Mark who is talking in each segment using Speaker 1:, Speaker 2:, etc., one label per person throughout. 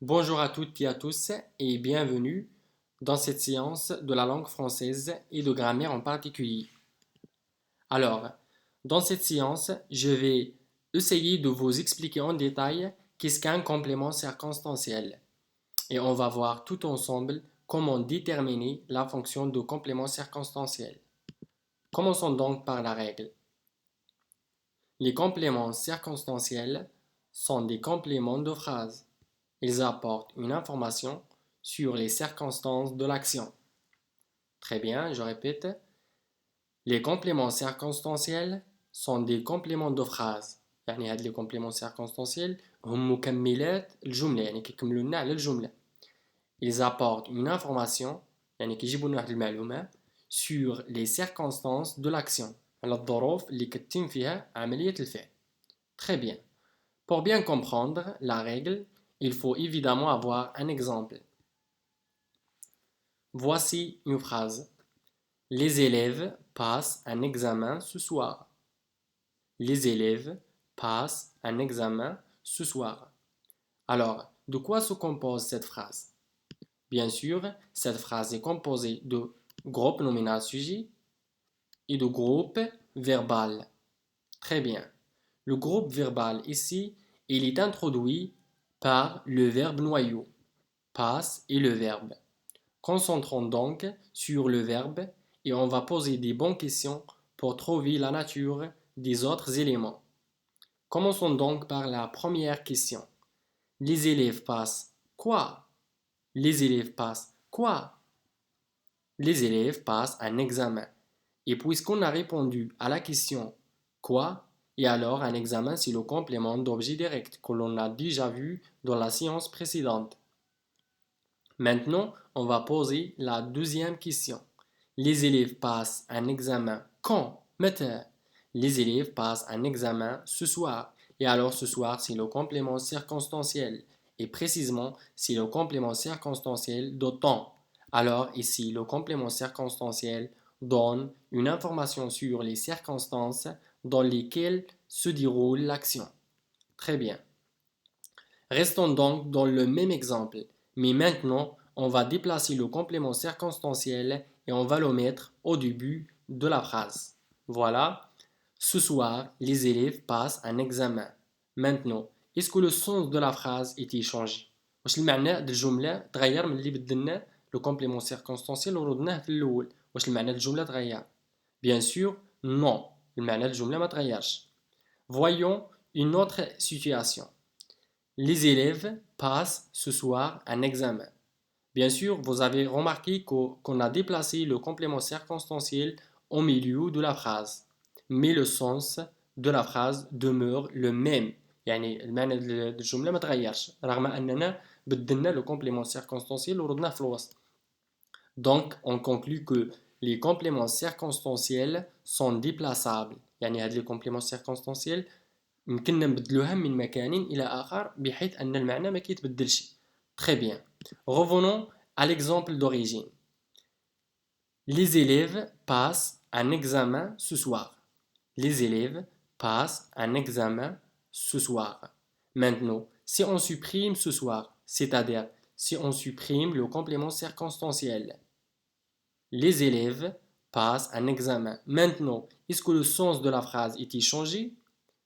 Speaker 1: Bonjour à toutes et à tous et bienvenue dans cette séance de la langue française et de grammaire en particulier. Alors, dans cette séance, je vais essayer de vous expliquer en détail qu'est-ce qu'un complément circonstanciel et on va voir tout ensemble comment déterminer la fonction de complément circonstanciel. Commençons donc par la règle. Les compléments circonstanciels sont des compléments de phrase. Ils apportent une information sur les circonstances de l'action. Très bien, je répète. Les compléments circonstanciels sont des compléments de phrase. يعني هاد les compléments circonstanciels هم مكملات الجملة يعني كيكملوا لنا على الجملة. Ils apportent une information يعني كيجيبوا لنا واحد المعلومة sur les circonstances de l'action. على الظروف اللي كتتم فيها عملية الفعل. Très bien. Pour bien comprendre la règle, il faut évidemment avoir un exemple. Voici une phrase. Les élèves passent un examen ce soir. Les élèves passent un examen ce soir. Alors, de quoi se compose cette phrase? Bien sûr, cette phrase est composée de groupe nominal sujet et de groupe verbal. Très bien. Le groupe verbal ici, il est introduit par le verbe noyau, passe et le verbe. Concentrons donc sur le verbe et on va poser des bonnes questions pour trouver la nature des autres éléments. Commençons donc par la première question. Les élèves passent quoi? Les élèves passent quoi? Les élèves passent un examen. Et puisqu'on a répondu à la question quoi, et alors un examen c'est le complément d'objet direct que l'on a déjà vu dans la séance précédente. Maintenant, on va poser la deuxième question. Les élèves passent un examen quand? Maintenant. Les élèves passent un examen ce soir. Et alors ce soir, c'est le complément circonstanciel. Et précisément, c'est le complément circonstanciel de temps. Alors ici, le complément circonstanciel donne une information sur les circonstances dans lesquelles se déroule l'action. Très bien. Restons donc dans le même exemple, mais maintenant on va déplacer le complément circonstanciel et on va le mettre au début de la phrase. Voilà, ce soir les élèves passent un examen. Maintenant, est-ce que le sens de la phrase était changé? واش المعنى ديال الجملة تغير من اللي بدلنا لو كومبليمون سيركونستانسيال وردناه في الأول؟ واش المعنى ديال الجملة تغير؟ Bien sûr, non. المعنى ديال الجملة ما تغيرش. Voyons une autre situation. Les élèves passent ce soir un examen. Bien sûr, vous avez remarqué qu'on a déplacé le complément circonstanciel au milieu de la phrase. Mais le sens de la phrase demeure le même. يعني المعنى ديال الجملة ما تغيرش رغم أننا بدلنا le complément circonstanciel وردناه في الوسط. Donc, on conclut que les compléments circonstanciels sont déplaçables. يعني هاد les compléments circonstanciels يمكننا نبدلوها من مكان إلى آخر بحيث أن المعنى ما كيتبدلش. Très bien. Revenons à l'exemple d'origine. Les élèves passent un examen ce soir. Les élèves passent un examen ce soir. Maintenant, si on supprime ce soir, c'est-à-dire si on supprime le complément circonstanciel, les élèves passent un examen. Maintenant, est-ce que le sens de la phrase est changé?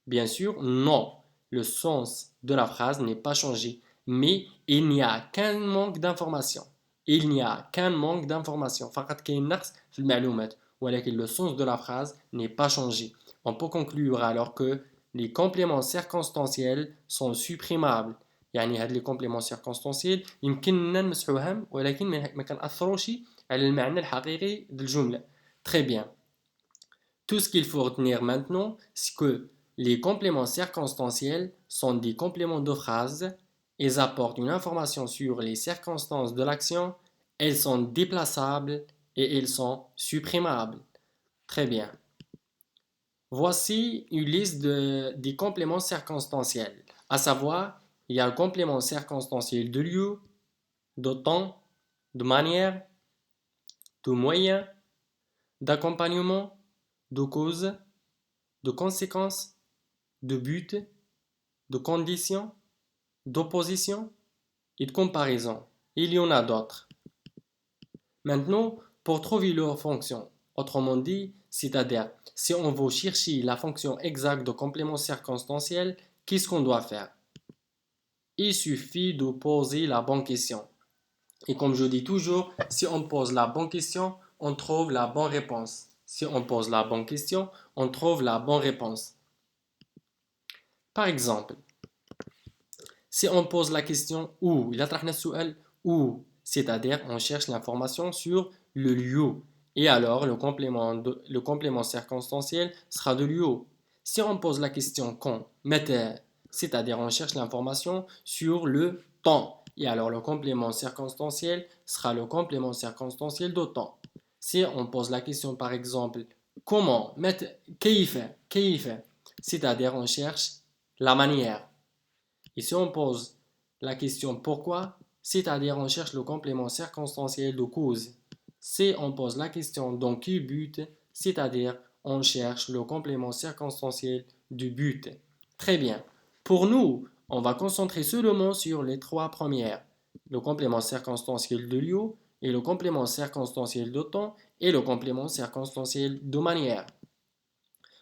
Speaker 1: Bien sûr, non. Le sens de la phrase n'est pas changé. Mais il n'y a qu'un manque d'information. Il n'y a qu'un manque d'information. فقط كاين نقص في المعلومات. ولكن le sens de la phrase n'est pas changé. On peut conclure alors que les compléments circonstanciels sont supprimables. يعني هاد les compléments circonstanciels يمكننا نمسحوهم ولكن ما كنأثروش على المعنى الحقيقي للجملة. Très bien. Tout ce qu'il faut retenir maintenant, c'est que les compléments circonstanciels sont des compléments de phrase. Ils apportent une information sur les circonstances de l'action. Elles sont déplaçables et elles sont supprimables. Très bien. Voici une liste des compléments circonstanciels. À savoir, il y a le complément circonstanciel de lieu, de temps, de manière, de moyen, d'accompagnement, de cause, de conséquence, de but, de condition, d'opposition, et de comparaison. Il y en a d'autres. Maintenant, pour trouver leur fonction, autrement dit, c'est-à-dire si on veut chercher la fonction exacte de complément circonstanciel, qu'est-ce qu'on doit faire? Il suffit de poser la bonne question. Et comme je dis toujours, si on pose la bonne question, on trouve la bonne réponse. Si on pose la bonne question, on trouve la bonne réponse. Par exemple, si on pose la question où, où, c'est-à-dire on cherche l'information sur le lieu. Et alors le complément circonstanciel sera de lieu. Si on pose la question quand, c'est-à-dire on cherche l'information sur le temps. Et alors le complément circonstanciel sera le complément circonstanciel de temps. Si on pose la question par exemple comment, fait, c'est-à-dire on cherche la manière. Et si on pose la question pourquoi, c'est-à-dire on cherche le complément circonstanciel de cause. Si on pose la question dans quel but, c'est-à-dire on cherche le complément circonstanciel du but. Très bien. Pour nous, on va concentrer seulement sur les trois premières. Le complément circonstanciel de lieu et le complément circonstanciel de temps et le complément circonstanciel de manière.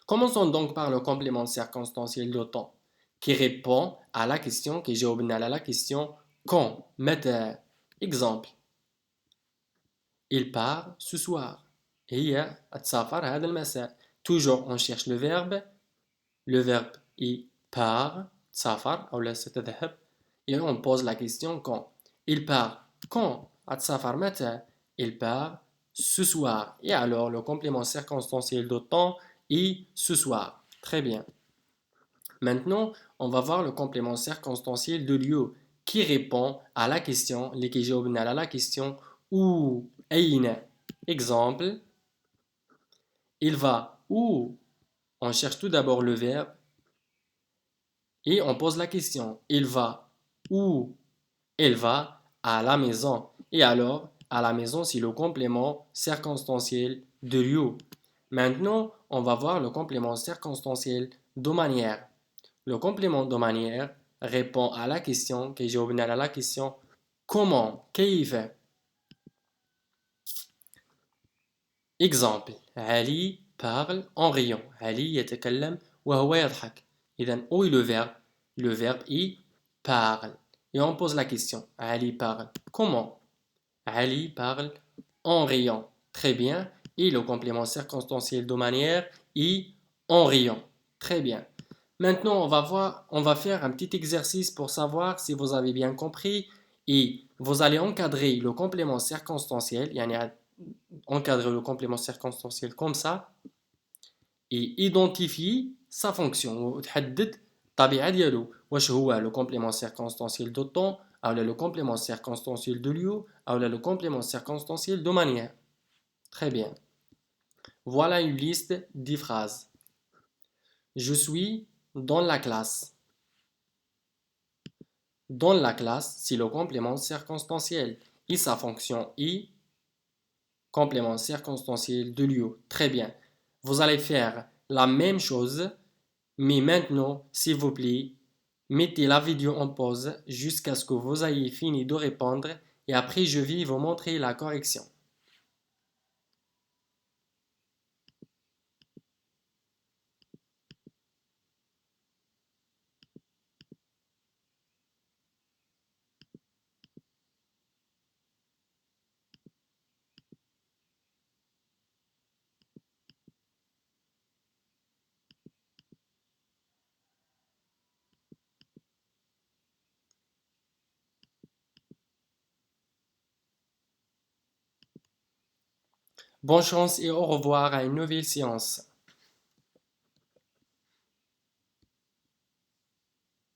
Speaker 1: Commençons donc par le complément circonstanciel de temps qui répond à la question qui جاوبنا à la question quand, متى. Exemple, il part ce soir. هي تسافر هذا المساء. Toujours on cherche le verbe il part, تسافر أو لا ستذهب et on pose la question quand. Il part quand, تسافر متى. Il part ce soir. Et alors le complément circonstanciel de temps est ce soir. Très bien. Maintenant, on va voir le complément circonstanciel de lieu qui répond à la question, à la question où, أين. Exemple, il va où? On cherche tout d'abord le verbe et on pose la question. Il va où? Elle va à la maison. Et alors, à la maison, c'est le complément circonstanciel de lieu. Maintenant, on va voir le complément circonstanciel de manière. Le complément de manière répond à la question que j'ai obtenue à la question comment, كيف. Exemple, Ali parle en riant. Ali يتكلم وهو يضحك. إذن où est le verbe? Le verbe est parle. Et on pose la question, Ali parle comment? Ali parle en riant. Très bien. Et le complément circonstanciel de manière est en riant. Très bien. Maintenant, on va faire un petit exercice pour savoir si vous avez bien compris et vous allez encadrer le complément circonstanciel, encadrer le complément circonstanciel comme ça et identifier sa fonction. وتحدد الطبيعة ديالو واش هو le complément circonstanciel de temps ou le complément circonstanciel de lieu ou le complément circonstanciel de manière. Très bien. Voilà une liste de phrases. Je suis dans la classe. Dans la classe, c'est le complément circonstanciel et sa fonction est complément circonstanciel de lieu. Très bien. Vous allez faire la même chose, mais maintenant, s'il vous plaît, mettez la vidéo en pause jusqu'à ce que vous ayez fini de répondre et après je vais vous montrer la correction. Bonne chance et au revoir à une nouvelle séance.